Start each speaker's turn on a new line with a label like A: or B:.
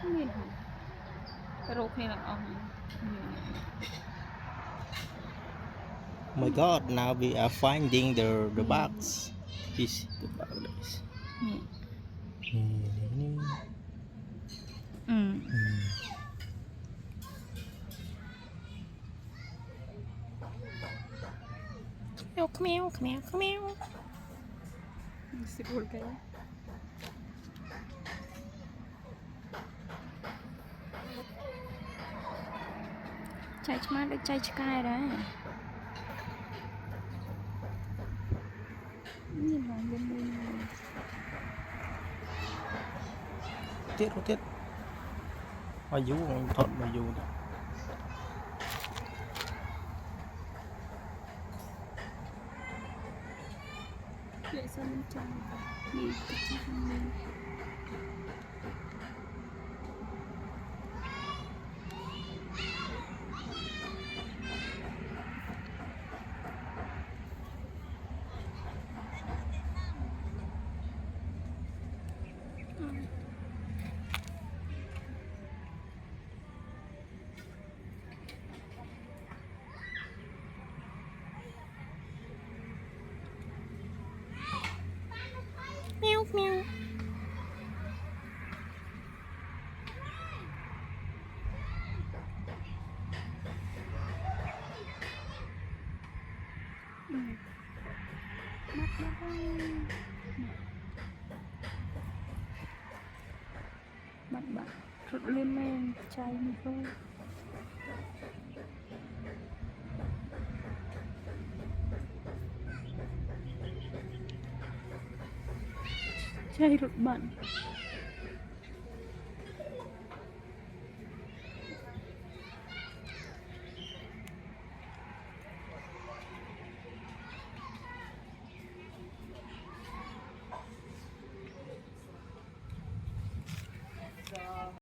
A: Nhìn hả? Cái rô này là ông.
B: Oh my God! Now we are finding the bugs. This the bugs.
A: Meow, meow, meow, meow. Siguro kayo. Chạy mà được chạy cái đấy. Nhìn vào bên đây.
B: Tiết. Mà dù thuận mà dù.
A: Vậy sao mình chẳng nhìn cái gì mình. Meow, meow. Bạn rụt lên men chạy mình thôi. Chạy rụt bạn.